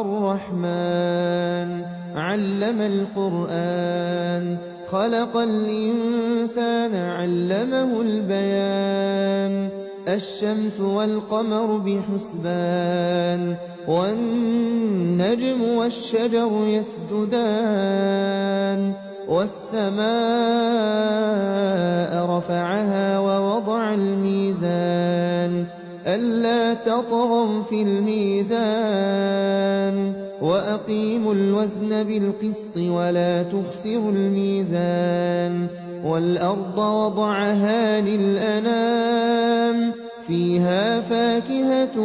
الرحمن علم القرآن خلق الإنسان علمه البيان الشمس والقمر بحسبان والنجم والشجر يسجدان والسماء رفعها ووضع الميزان ألا تطغوا في الميزان وأقيموا الوزن بالقسط ولا تخسروا الميزان والأرض وضعها للأنام فيها فاكهة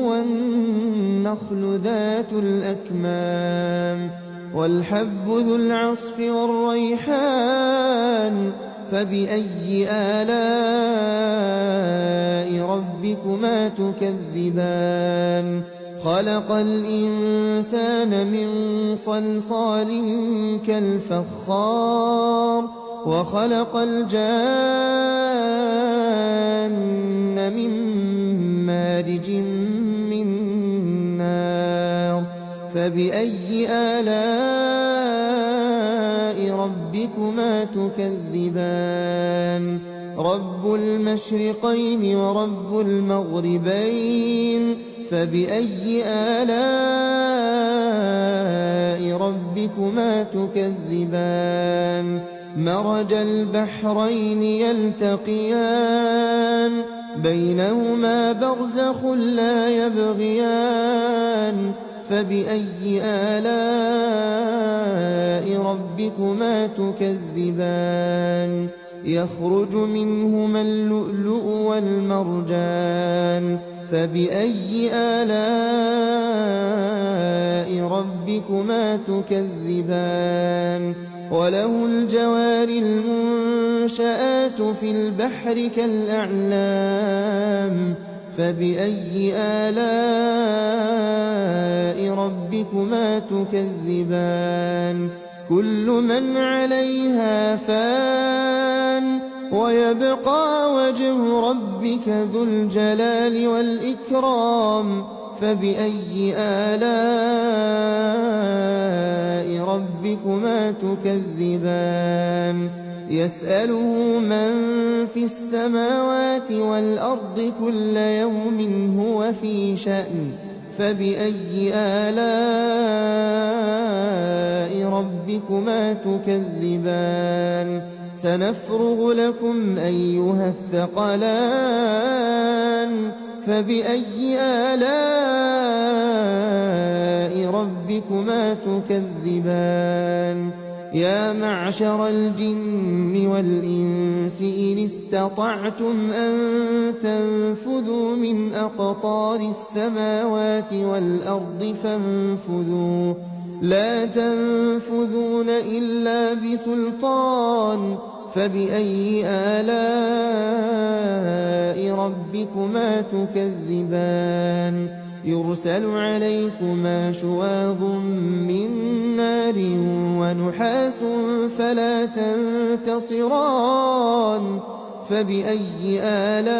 والنخل ذات الأكمام والحب ذو العصف والريحان فبأي آلاء ربكما تكذبان خلق الإنسان من صلصال كالفخار وخلق الجان من مارج من نار فبأي آلاء ربكما تكذبان رب المشرقين ورب المغربين فبأي آلاء ربكما تكذبان مرج البحرين يلتقيان بينهما برزخ لا يبغيان فبأي آلاء ربكما تكذبان يخرج منهما اللؤلؤ والمرجان فبأي آلاء ربكما تكذبان وله الجوار المنشآت في البحر كالأعلام فبأي آلاء ربكما تكذبان كل من عليها فان ويبقى وجه ربك ذو الجلال والإكرام فبأي آلاء ربكما تكذبان يسأله من في السماوات والأرض كل يوم هو في شأن فبأي آلاء ربكما تكذبان سنفرغ لكم أيها الثقلان فبأي آلاء ربكما تكذبان يا معشر الجن والإنس إن استطعتم أن تنفذوا من أقطار السماوات والأرض فانفذوا لا تنفذون إلا بسلطان فبأي آلاء ربكما تكذبان يرسل عليكما شواظ من نار ونحاس فلا تنتصران فبأي آلاء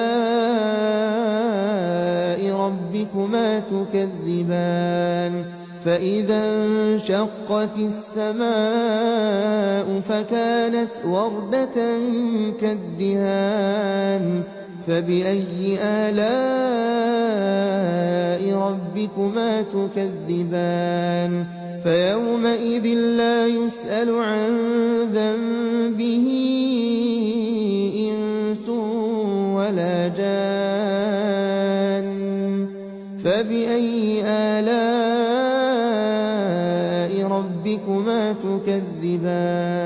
ربكما تكذبان فإذا انشقت السماء فكانت وردة كالدهان فبأي آلاء ربكما تكذبان فيومئذ لا يسأل عن ذنبه إنس ولا جان فبأي آلاء ربكما تكذبان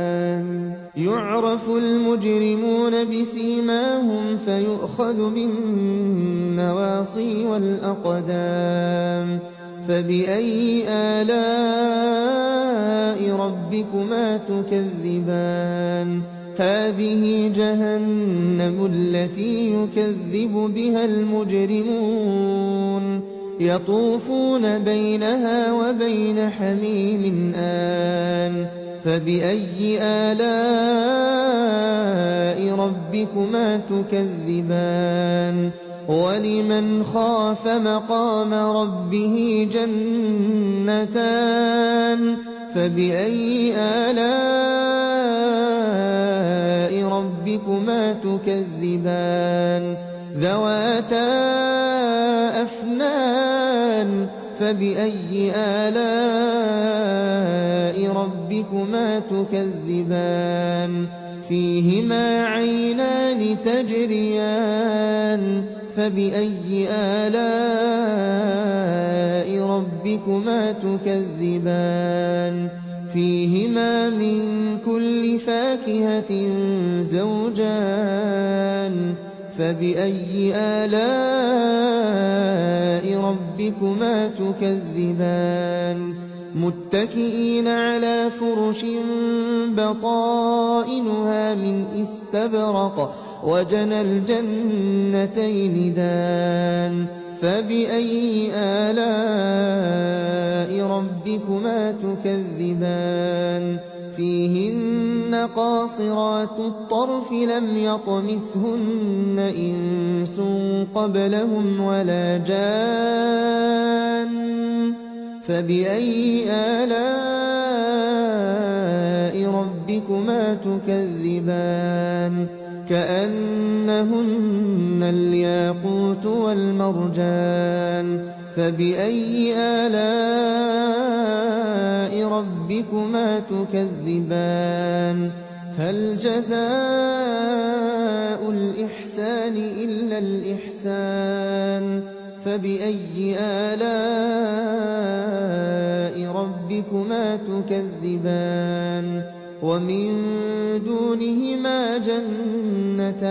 يعرف المجرمون بسيماهم فيؤخذ بالنواصي والأقدام فبأي آلاء ربكما تكذبان هذه جهنم التي يكذب بها المجرمون يطوفون بينها وبين حميم آن فبأي آلاء ربكما تكذبان ولمن خاف مقام ربه جنتان فبأي آلاء ربكما تكذبان ذواتا أفنان فبأي آلاء ربكما تكذبان فيهما عينان تجريان فبأي آلاء ربكما تكذبان فيهما من كل فاكهة زوجان فبأي آلاء ربكما تكذبان متكئين على فرش بطائنها من استبرق وجنى الجنتين دان فبأي آلاء ربكما تكذبان فيهن قاصرات الطرف لم يطمثهن إنس قبلهم ولا جان فبأي آلاء ربكما تكذبان كأنهن الياقوت والمرجان فبأي آلاء ربكما تكذبان هل جزاء الإحسان إلا الإحسان فبأي آلاء ربكما تكذبان ومن دونهما جنتان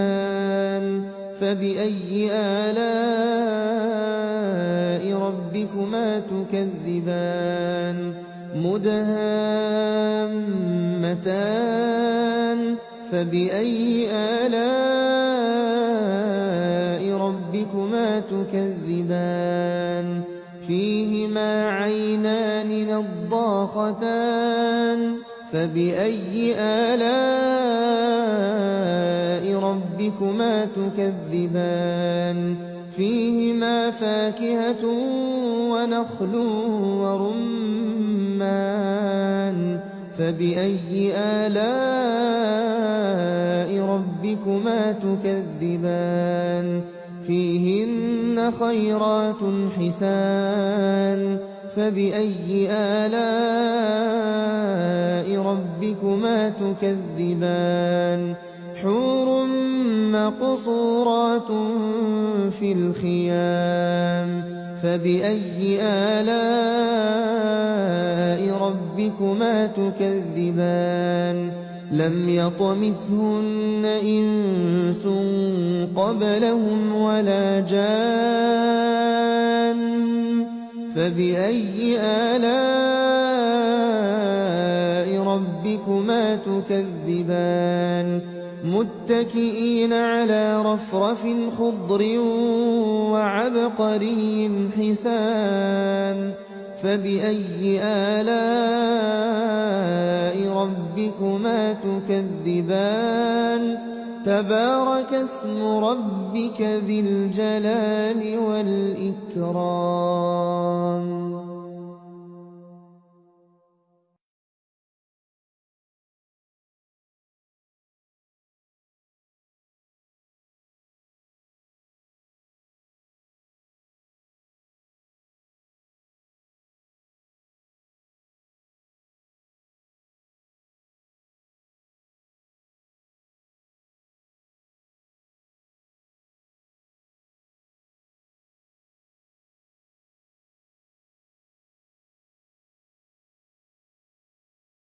فبأي آلاء ربكما تكذبان مدهامتان فبأي آلاء ربكما تكذبان فيهما عينان نضاختان فبأي آلاء ربكما تكذبان فيهما فاكهة ونخل ورمان فبأي آلاء ربكما تكذبان فيهن خيرات حسان فبأي آلاء ربكما تكذبان حور مقصورات في الخيام فبأي آلاء ربكما تكذبان لم يطمثهن إنس قبلهم ولا جان فبأي آلاء ربكما تكذبان متكئين على رفرف خضر وعبقري حسان فبأي آلاء ربكما تكذبان تبارك اسم ربك ذي الجلال والإكرام